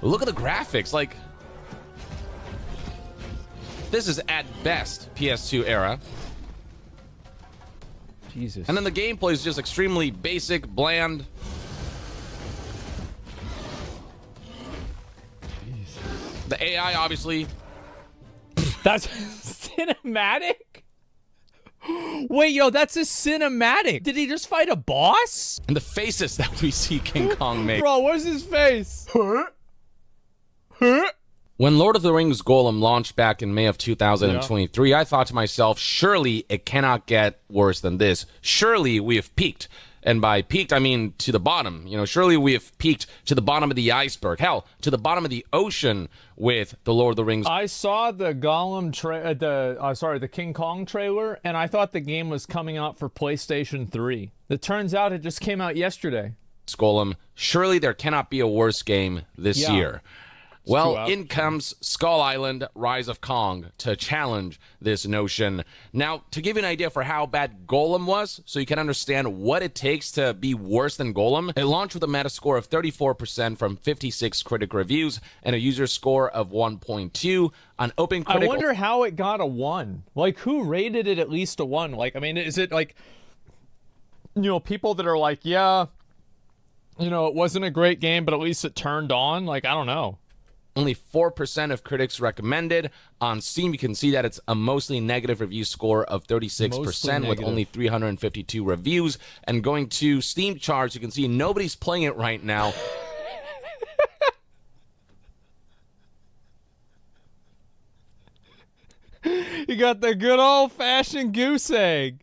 Look at the graphics. Like, this is at best PS2 era. Jesus. And then the gameplay is just extremely basic, bland. Jesus. The AI, obviously. That's cinematic? Wait, yo, that's a cinematic. Did he just fight a boss? And the faces that we see King Kong make. Bro, where's his face? Huh? When Lord of the Rings Gollum launched back in May of 2023, I thought to myself, surely it cannot get worse than this. Surely we have peaked. And by peaked, I mean to the bottom. You know, surely we have peaked to the bottom of the iceberg. Hell, to the bottom of the ocean with the Lord of the Rings. I saw the Gollum the King Kong trailer, and I thought the game was coming out for PlayStation 3. It turns out it just came out yesterday. Gollum, surely there cannot be a worse game this year. Well, in comes Skull Island, Rise of Kong to challenge this notion. Now, to give you an idea for how bad Gollum was, so you can understand what it takes to be worse than Gollum, it launched with a Metascore of 34% from 56 critic reviews and a user score of 1.2 on OpenCritic. I wonder how it got a 1. Like, who rated it at least a 1? Like, I mean, is it like, you know, people that are like, yeah, you know, it wasn't a great game, but at least it turned on? Like, I don't know. Only 4% of critics recommended. On Steam, you can see that it's a mostly negative review score of 36% with only 352 reviews. And going to Steam charts, you can see nobody's playing it right now. You got the good old-fashioned goose egg.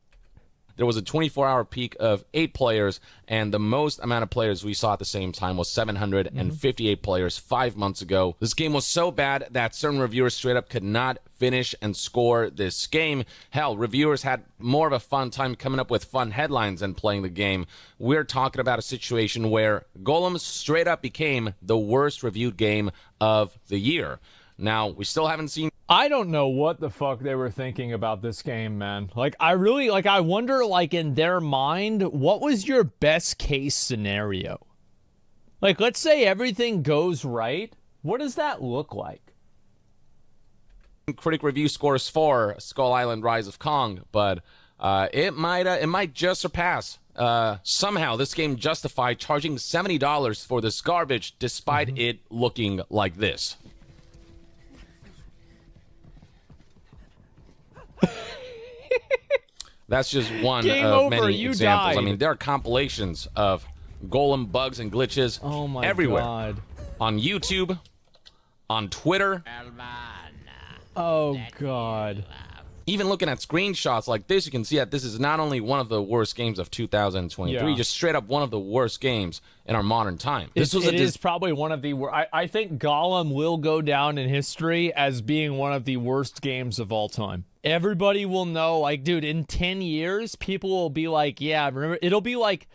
There was a 24-hour peak of 8 players, and the most amount of players we saw at the same time was 758 players 5 months ago. This game was so bad that certain reviewers straight up could not finish and score this game. Hell, reviewers had more of a fun time coming up with fun headlines than playing the game. We're talking about a situation where Gollum straight up became the worst reviewed game of the year. Now, we still haven't seen... I don't know what the fuck they were thinking about this game, man. Like, I wonder, like, in their mind, what was your best case scenario? Like, let's say everything goes right. What does that look like? Critic review scores for Skull Island Rise of Kong, but it might just surpass. Somehow, this game justified charging $70 for this garbage, despite it looking like this. That's just one of many examples. I mean, there are compilations of Gollum bugs and glitches everywhere. God. On YouTube, on Twitter. Oh, God. Even looking at screenshots like this, you can see that this is not only one of the worst games of 2023, just straight up one of the worst games in our modern time. It is probably one of the worst. I think Gollum will go down in history as being one of the worst games of all time. Everybody will know, like, dude, in 10 years, people will be like, yeah, remember, it'll be like,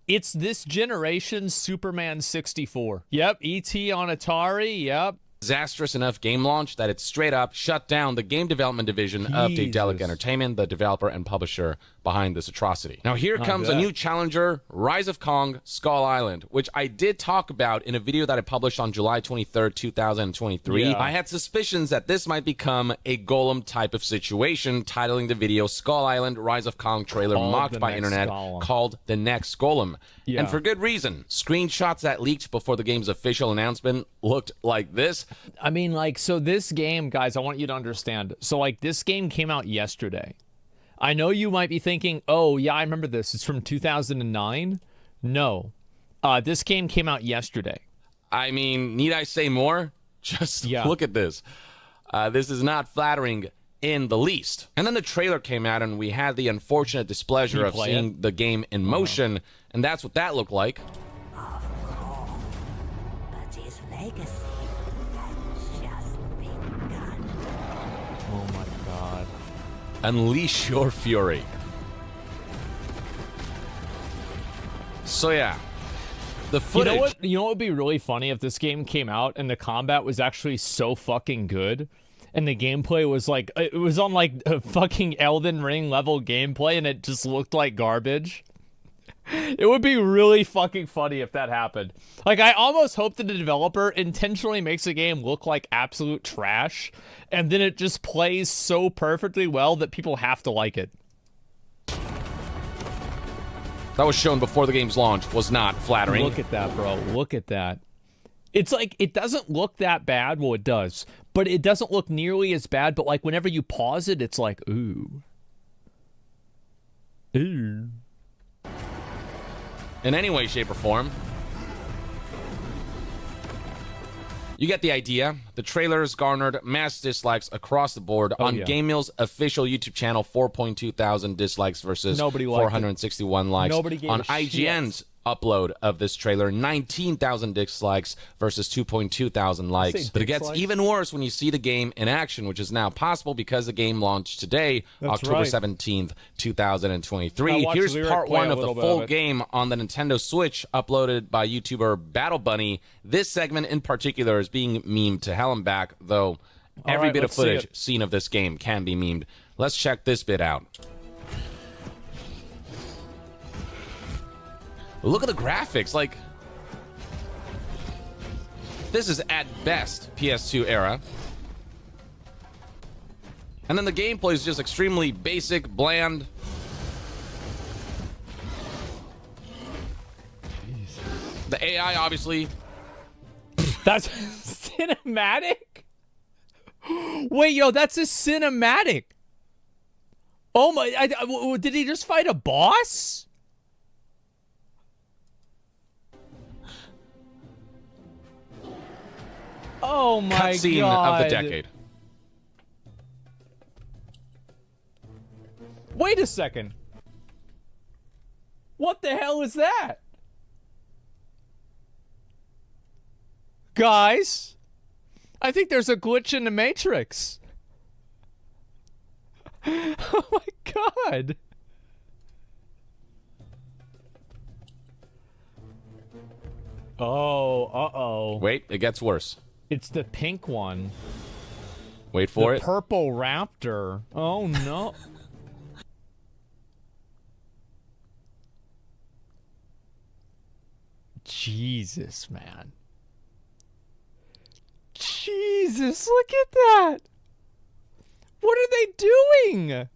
it's this generation's Superman 64. Yep, E.T. on Atari, yep. Disastrous enough game launch that it straight up shut down the game development division of Daedalic Entertainment, the developer and publisher behind this atrocity. Now here comes a new challenger, Rise of Kong, Skull Island, which I did talk about in a video that I published on July 23rd, 2023. Yeah. I had suspicions that this might become a Gollum type of situation, titling the video Skull Island, Rise of Kong trailer mocked by internet called The Next Gollum. Yeah. And for good reason. Screenshots that leaked before the game's official announcement looked like this. I mean, like, so this game, guys, I want you to understand. So, like, this game came out yesterday. I know you might be thinking, oh, yeah, I remember this. It's from 2009. No. This game came out yesterday. I mean, need I say more? Just look at this. This is not flattering in the least. And then the trailer came out, and we had the unfortunate displeasure of seeing the game in motion, and that's what that looked like. Of course, but his legacy has just begun. Oh, my God. Unleash your fury. So, yeah. The footage... You know what would be really funny if this game came out and the combat was actually so fucking good? And the gameplay was like, it was on like a fucking Elden Ring level gameplay and it just looked like garbage. It would be really fucking funny if that happened. Like, I almost hope that the developer intentionally makes a game look like absolute trash, and then it just plays so perfectly well that people have to like it. That was shown before the game's launch was not flattering. Look at that, bro. Look at that. It's like, it doesn't look that bad. Well, it does. But it doesn't look nearly as bad, but like whenever you pause it, it's like, ooh. Ooh. In any way, shape, or form. You get the idea. The trailers garnered mass dislikes across the board. On yeah. Game Meal's official YouTube channel, 4.2 thousand dislikes versus Nobody liked 461 likes. Nobody gave on a shit. IGN's upload of this trailer, 19,000 dislikes versus 2.2 thousand likes. But it gets dislikes? even worse when you see the game in action, which is now possible because the game launched today, That's October right. 17th, 2023. I watched Here's Lyric part play one a of the little bit full of it. game on the Nintendo Switch, uploaded by YouTuber Battle Bunny. This segment in particular is being memed to hell and back, though every right, bit of let's see footage it. seen of this game can be memed. Let's check this bit out. Look at the graphics. Like, this is at best PS2 era. And then the gameplay is just extremely basic, bland. The AI, obviously. That's cinematic? Wait, yo, that's a cinematic. Oh my, did he just fight a boss? Oh my Cutscene god. of the decade. Wait a second. What the hell is that? Guys, I think there's a glitch in the Matrix. Oh my god. Oh, uh-oh. Wait, it gets worse. It's the pink one. Wait for The it. purple raptor. Oh no. Jesus, man. Jesus, look at that. What are they doing?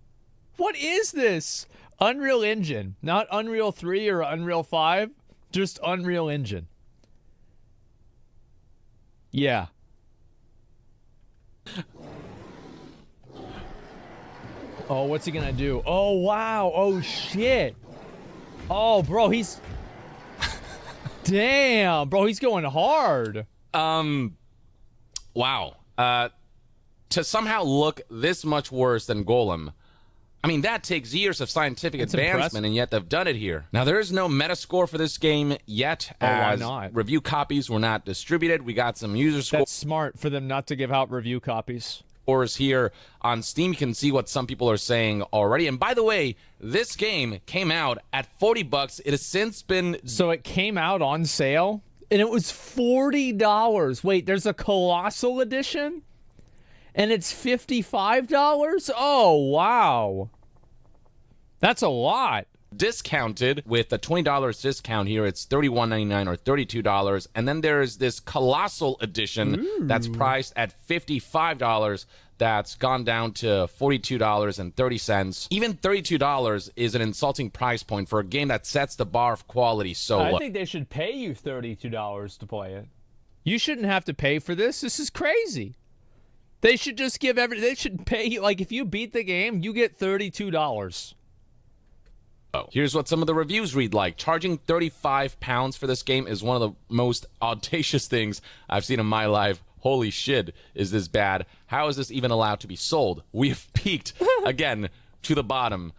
What is this? Unreal Engine. Not Unreal 3 or Unreal 5. Just Unreal Engine. Yeah. Oh, what's he gonna do? Oh, wow. Oh, shit. Oh, bro, he's... Damn, bro, he's going hard. Wow. To somehow look this much worse than Gollum, I mean, that takes years of scientific advancement, impressive. and yet they've done it here. Now, there is no Metascore for this game yet, why as not? review copies were not distributed. We got some user That's smart for them not to give out review copies. scores here on Steam. You can see what some people are saying already. And by the way, this game came out at $40. It has since been... So it came out on sale, and it was $40. Wait, there's a Colossal Edition? And it's $55? Oh, wow. That's a lot. discounted with a $20 discount here. It's $31.99 or $32. And then there's this Colossal Edition that's priced at $55. That's gone down to $42.30. Even $32 is an insulting price point for a game that sets the bar of quality so low. I think they should pay you $32 to play it. You shouldn't have to pay for this. This is crazy. They should just give they should pay you, like, if you beat the game, you get $32. Here's what some of the reviews read like. Charging £35 for this game is one of the most audacious things I've seen in my life. Holy shit, is this bad? How is this even allowed to be sold? We have peaked, again, to the bottom.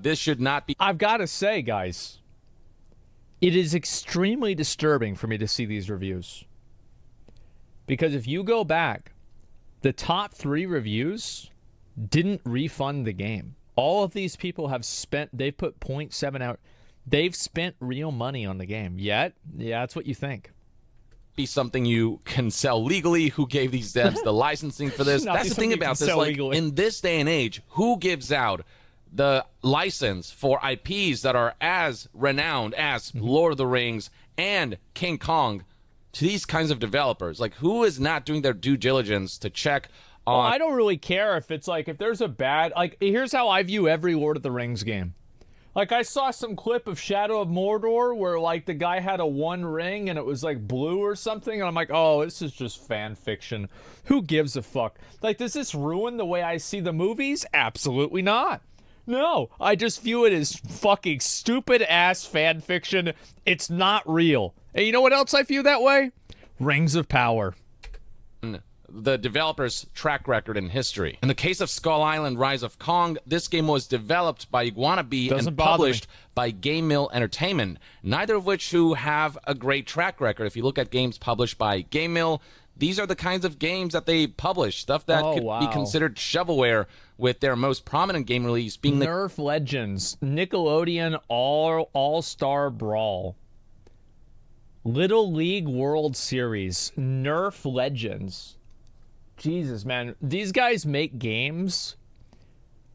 This should not be... I've got to say, guys, it is extremely disturbing for me to see these reviews. Because if you go back, the top 3 reviews didn't refund the game. All of these people have spent, they put 0.7 out. They've spent real money on the game. Yet, yeah, that's what you think. Be something you can sell legally. Who gave these devs the licensing for this? Not That's the something thing you can about this. sell Like, legally. in this day and age, who gives out the license for IPs that are as renowned as Lord of the Rings and King Kong to these kinds of developers? Like, who is not doing their due diligence to check on... Well, I don't really care if it's like, if there's a bad, like, here's how I view every Lord of the Rings game. Like, I saw some clip of Shadow of Mordor where, like, the guy had a one ring and it was, like, blue or something. And I'm like, oh, this is just fan fiction. Who gives a fuck? Like, does this ruin the way I see the movies? Absolutely not. No, I just view it as fucking stupid-ass fan fiction. It's not real. And you know what else I view that way? Rings of Power. the developer's track record in history. In the case of Skull Island Rise of Kong, this game was developed by Iguana and published by Game Mill Entertainment, neither of which who have a great track record. If you look at games published by Game Mill, these are the kinds of games that they publish, stuff that could be considered shovelware, with their most prominent game release being Nerf Legends, Nickelodeon All-Star Brawl, Little League World Series, Nerf Legends. Jesus, man. These guys make games.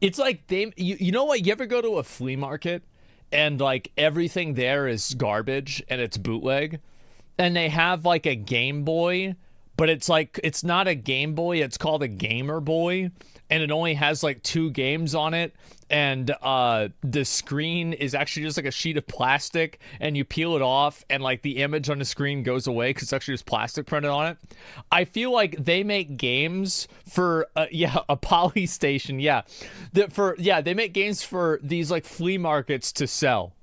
It's like you know what? You ever go to a flea market and like everything there is garbage and it's bootleg, and they have like a Game Boy, but it's like, it's not a Game Boy, it's called a Gamer Boy, and it only has like 2 games on it, and the screen is actually just like a sheet of plastic, and you peel it off and like the image on the screen goes away because it's actually just plastic printed on it. I feel like they make games for a Poly Station, they make games for these like flea markets to sell.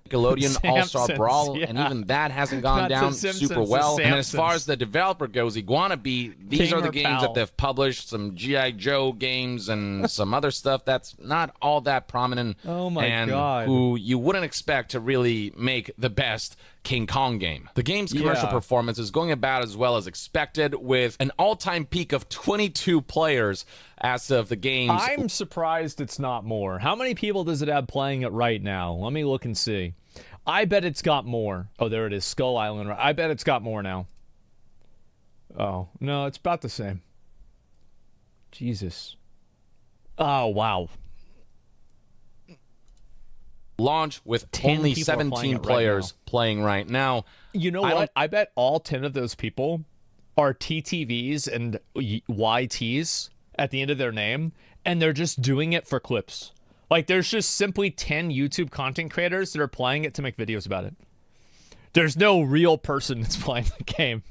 Nickelodeon All-Star Brawl, and even that hasn't gone down super well. And as far as the developer goes, Iguana, these are the games that they've published, some G.I. Joe games and some other stuff that's not all that prominent. Oh my God. Who you wouldn't expect to really make the best King Kong game. The game's commercial performance is going about as well as expected, with an all-time peak of 22 players as of the game's... I'm surprised it's not more. How many people does it have playing it right now? Let me look and see. I bet it's got more. Oh, there it is. Skull Island. I bet it's got more now. Oh, no, it's about the same. Jesus. Oh, wow. Launch with only 17 players playing right now. You know what? I bet all 10 of those people are TTVs and YTs at the end of their name, and they're just doing it for clips. Like, there's just simply 10 YouTube content creators that are playing it to make videos about it. There's no real person that's playing the game.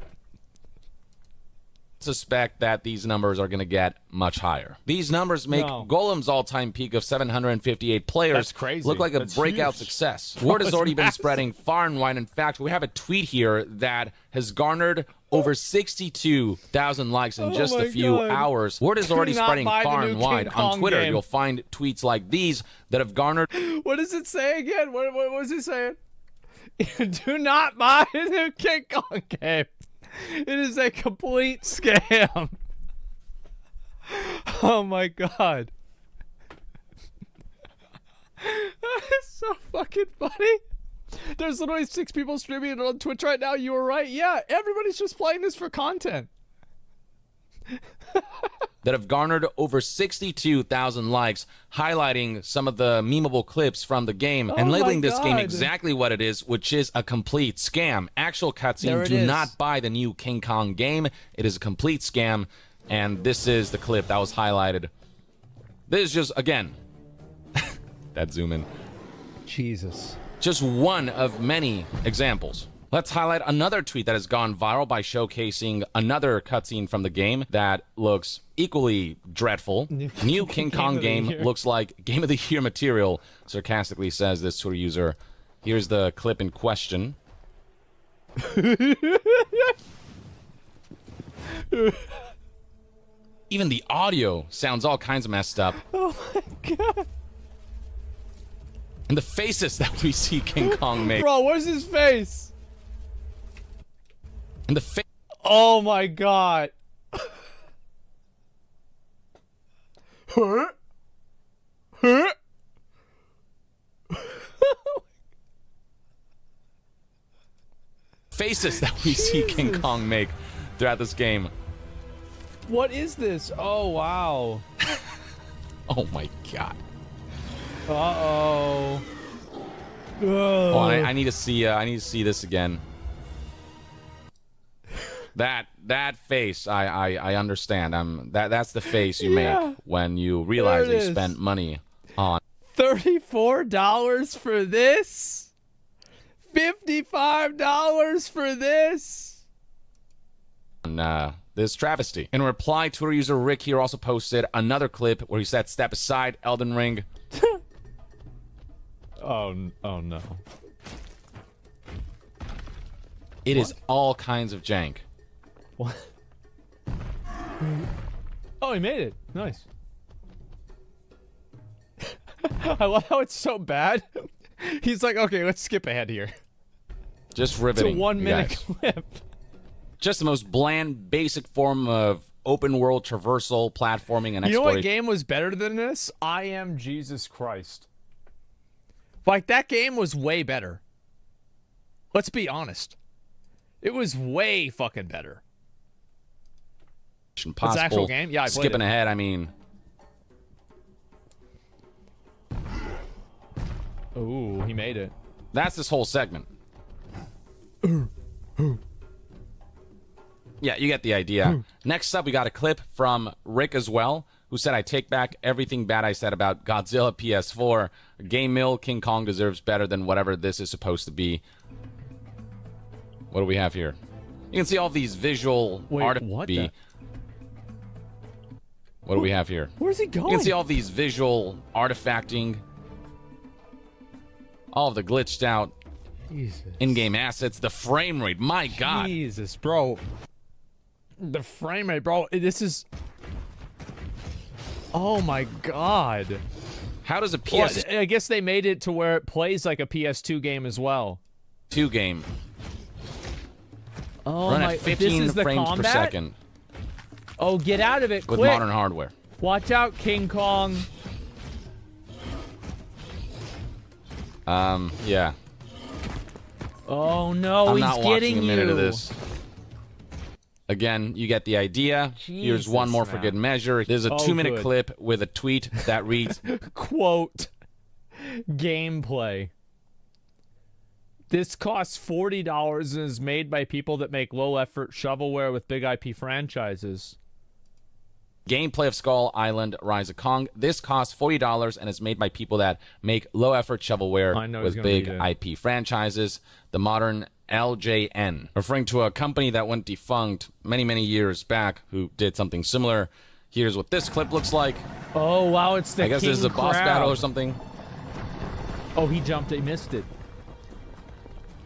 Suspect that these numbers are going to get much higher. These numbers make Gollum's all-time peak of 758 players look like a breakout success. Word has already been spreading far and wide. In fact, we have a tweet here that has garnered over 62,000 likes in just a few hours. Word is already spreading far and wide. On Twitter, you'll find tweets like these that have garnered... What does it say again? What was it saying? Do not buy the new King Kong game. It is a complete scam. Oh my God. That is so fucking funny. There's literally 6 people streaming it on Twitch right now. You were right. Yeah, everybody's just playing this for content. That have garnered over 62,000 likes, highlighting some of the memeable clips from the game and labeling this game exactly what it is, which is a complete scam. Actual cutscene, do not buy the new King Kong game. It is a complete scam, and this is the clip that was highlighted. This is just, again, that zoom in. Jesus. Just one of many examples. Let's highlight another tweet that has gone viral by showcasing another cutscene from the game that looks equally dreadful. New King Kong game looks like Game of the Year material, sarcastically says this Twitter user. Here's the clip in question. Even the audio sounds all kinds of messed up. Oh my God. And the faces that we see King Kong make. Bro, where's his face? And the oh my God. Huh? Huh? faces that we see King Kong make throughout this game. What is this? Oh, wow. Oh my god. Uh-oh. Oh, I need to see. I need to see this again. That face, I understand. That's the face you make when you realize that you spent money on $34 for this? $55 for this? This travesty. In reply, Twitter user Rick here also posted another clip where he said, "Step aside, Elden Ring." Oh no. It is all kinds of jank. What? Oh, he made it. Nice. I love how it's so bad. He's like, okay, let's skip ahead here. Just riveting. It's a 1 minute clip. Just the most bland, basic form of open world traversal, platforming, and exploration. You know what game was better than this? I Am Jesus Christ. Like, that game was way better. Let's be honest. It was way fucking better. Possible. It's an actual game? Yeah, I played Skipping it. ahead, I mean... Ooh, he made it. That's this whole segment. Yeah, you get the idea. Next up, we got a clip from Rick as well, who said, "I take back everything bad I said about Godzilla PS4. Game Mill, King Kong deserves better than whatever this is supposed to be." What do we have here? You can see all these visual artifacts. What do we have here? Where's he going? You can see all these visual artifacting. All of the glitched out in-game assets. The frame rate, my god. Jesus, bro. The frame rate, bro. This is... Oh my god. How does a Well, PS2 I guess they made it to where it plays like a PS2 game as well. game Oh run my... at 15 this is the frames combat? per second Oh, get out of it, with quick. modern hardware? Watch out, King Kong. Yeah. Oh no, I'm he's not getting watching a minute you. of this. Again, you get the idea. Here's one Jesus, more for man. good measure. There's a Oh, 2-minute good. clip with a tweet that reads, Quote, gameplay. This costs $40 and is made by people that make low-effort shovelware with big IP franchises. "Gameplay of Skull Island Rise of Kong. This costs $40 and is made by people that make low-effort shovelware I know with he's gonna big read IP franchises. The modern LJN," referring to a company that went defunct many, many years back who did something similar. Here's what this clip looks like. Oh, wow, it's the I guess King this is a boss Crab. battle or something. Oh, he jumped. He missed it.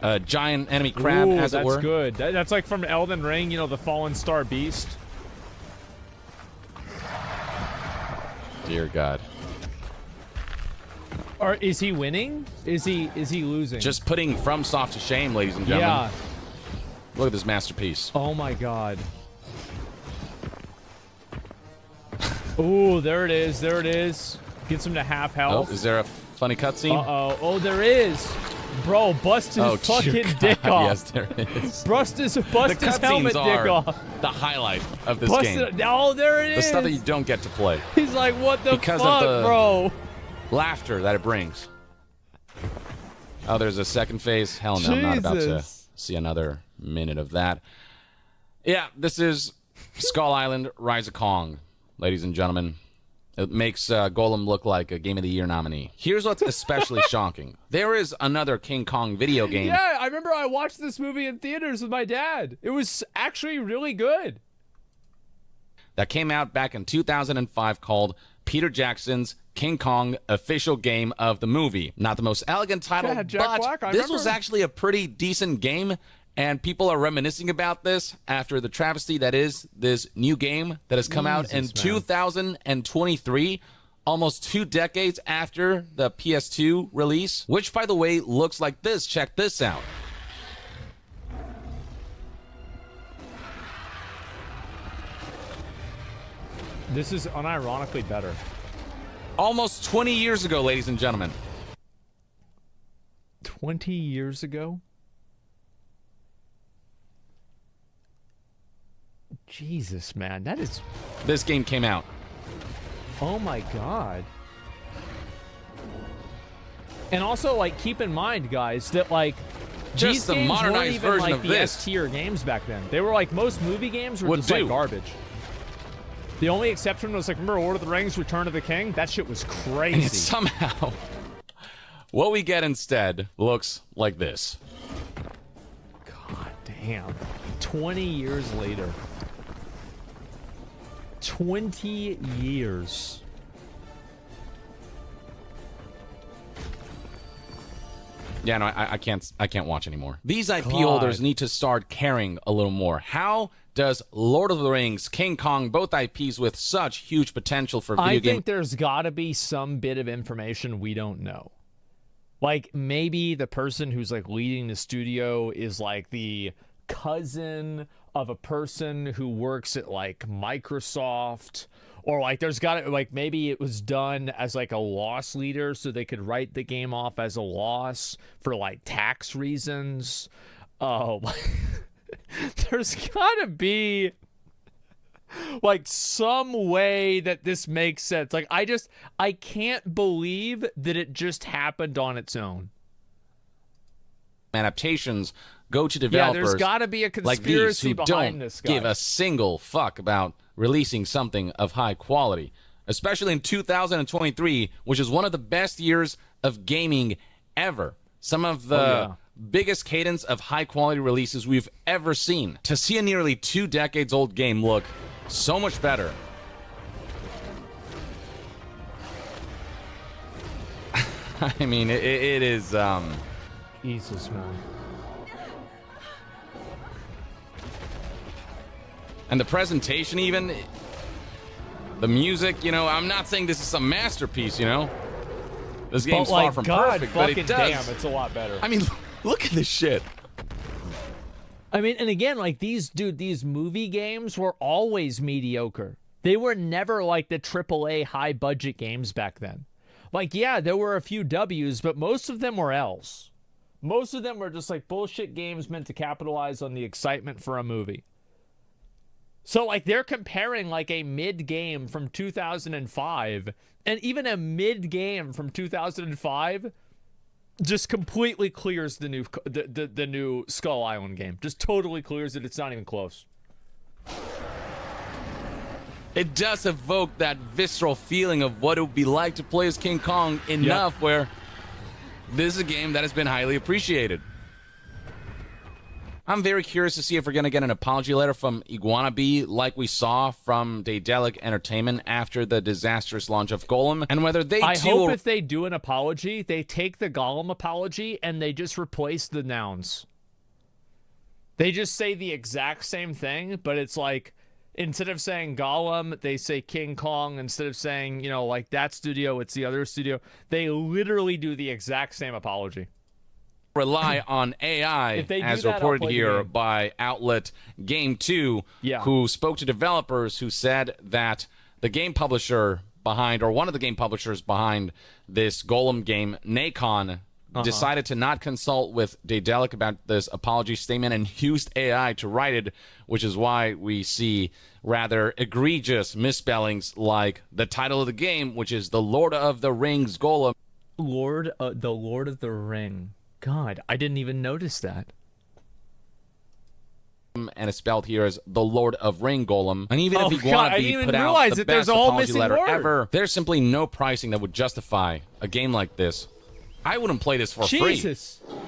A giant enemy crab, Ooh, as it that's were. good. That's like from Elden Ring, you know, the Fallen Star Beast. Dear God. Or is he winning? Is he losing? Just putting FromSoft to shame, ladies and gentlemen. yeah. Look at this masterpiece. Oh my god. Ooh, there it is. There it is. Gets him to half Oh, health. is there a funny cutscene? Uh-oh. Oh, there is. Bro, bust his dear fucking God, dick off. Yes, there is. Bust his The helmet cutscenes dick are off. the highlight of this Bust game. it. Oh, there it The is. stuff that you don't get to play. He's like, what the Because of fuck, the- bro? Laughter that it brings. Oh, there's a second phase? Hell no, I'm not about to Jesus. see another minute of that. Yeah, this is Skull Island Rise of Kong, ladies and gentlemen. It makes Gollum look like a Game of the Year nominee. Here's what's especially shocking. There is another King Kong video game. Yeah, I remember I watched this movie in theaters with my dad. It was actually really good. That came out back in 2005 called Peter Jackson's King Kong Official Game of the Movie. Not the most elegant title, Yeah, Jack but Black, I this was remember. actually a pretty decent game, and people are reminiscing about this after the travesty that is this new game that has come out in Jesus, man. 2023, almost 2 decades after the PS2 release, which, by the way, looks like this. Check this out. This is unironically better. Almost 20 years ago, ladies and gentlemen. 20 years ago? Jesus, man. That is... This game came out. Oh my god. And also, like, keep in mind, guys, that, like, Just these the games weren't modernized even, version like, of the this. S-tier games back then. They were, like, most movie games were Would just, do. like, garbage. The only exception was, like, remember Lord of the Rings, Return of the King? That shit was crazy. And somehow, what we get instead looks like this. God damn. 20 years later. 20 years. Yeah, no, I can't watch anymore. These IP God. holders need to start caring a little more. How does Lord of the Rings, King Kong, both IPs with such huge potential for video I game... think there's got to be some bit of information we don't know. Like, maybe the person who's, like, leading the studio is, like, the cousin of a person who works at, like, Microsoft. Or, like, there's got to, like, maybe it was done as, like, a loss leader so they could write the game off as a loss for, like, tax reasons. Oh, there's got to be, like, some way that this makes sense. Like, I can't believe that it just happened on its own. adaptations go to Yeah, developers there's got to be a like these conspiracy who behind don't this guy. give a single fuck about releasing something of high quality, especially in 2023, which is one of the best years of gaming ever. Some of the biggest cadence of high quality releases we've ever seen. To see a nearly 2 decades old game look so much better. I mean, it is Jesus, man. and the presentation, even the music, you know, I'm not saying this is some masterpiece, you know, this game's But, like, far from God perfect, but fucking it does. damn, it's a lot better. I mean, look at this shit. I mean, and again, like, these movie games were always mediocre. They were never like the AAA high budget games back then. Like, yeah, there were a few W's, but most of them were L's. Most of them were just like bullshit games meant to capitalize on the excitement for a movie. So, like, they're comparing, like, a mid-game from 2005, and even a mid-game from 2005 just completely clears the new Skull Island game. Just totally clears it. It's not even close. It does evoke that visceral feeling of what it would be like to play as King Kong enough where this is a game that has been highly appreciated. I'm very curious to see if we're going to get an apology letter from Iguana Bee like we saw from Daedalic Entertainment after the disastrous launch of Gollum, and whether they I too hope will... if they do an apology, they take the Gollum apology and they just replace the nouns. They just say the exact same thing, but it's like, instead of saying Gollum, they say King Kong. Instead of saying, you know, like that studio, it's the other studio. They literally do the exact same apology. rely on AI, If they do as that, I'll reported play the here game. by outlet Game2, who spoke to developers who said that the game publisher behind, or one of the game publishers behind this Gollum game, Nacon, decided to not consult with Daedalic about this apology statement and used AI to write it, which is why we see rather egregious misspellings like the title of the game, which is The Lord of the Rings Gollum. The Lord of the Ring. God, I didn't even notice that. And it's spelled here as the Lord of Ring Golem. And even if you God, want I to didn't even put out realize the that there's best a whole apology missing letter word. ever, there's simply no pricing that would justify a game like this. I wouldn't play this for free.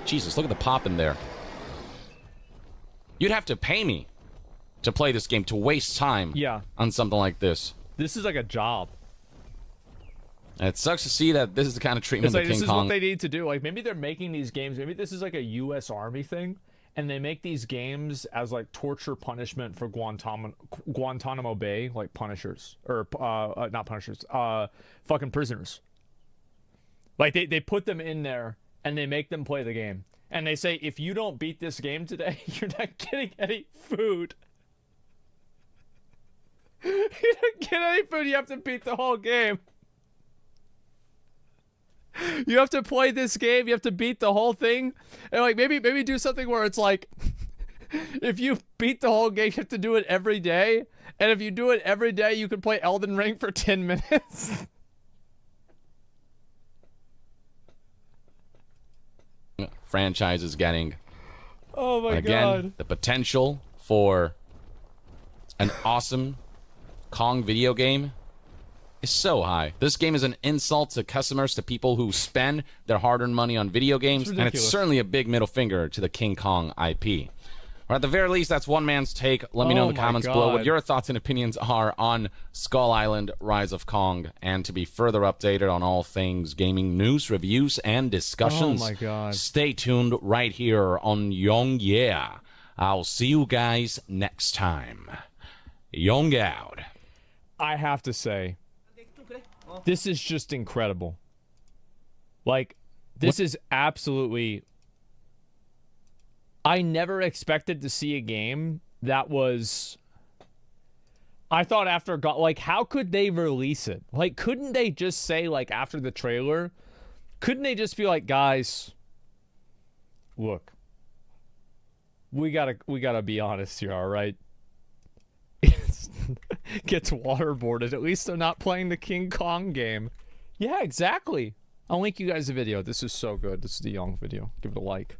Jesus, look at the pop in there. You'd have to pay me to play this game, to waste time on something like this. This is like a job. And it sucks to see that this is the kind of treatment It's like, that King this is Kong... what they need to do. Like, maybe they're making these games. Maybe this is like a U.S. Army thing, and they make these games as like torture punishment for Guantanamo Bay, like punishers or not punishers, fucking prisoners. Like they put them in there and they make them play the game, and they say, if you don't beat this game today, you're not getting any food. You don't get any food. You have to beat the whole game. You have to play this game. You have to beat the whole thing, and like maybe do something where it's like, If you beat the whole game, you have to do it every day. And if you do it every day, you can play Elden Ring for 10 minutes. Franchise is getting, Oh my again, god. the potential for an awesome Kong video game is so high. This game is an insult to customers, to people who spend their hard-earned money on video games, and it's ridiculous. certainly a big middle finger to the King Kong IP. Or at the very least, that's one man's take. Let me know in the Oh my comments below what God. your thoughts and opinions are on Skull Island Rise of Kong. And to be further updated on all things gaming news, reviews, and discussions, Oh my God. stay tuned right here on Young Yeah. I'll see you guys next time. Young out. I have to say, this is just incredible. Like, this is absolutely... I never expected to see a game that was... I thought after... Like, how could they release it? Like, couldn't they just say, like, after the trailer... Couldn't they just be like, guys... Look. We gotta be honest here, all right? Gets waterboarded. At least they're not playing the King Kong game. Yeah, exactly. I'll link you guys a video. This is so good. This is the Young video. Give it a like.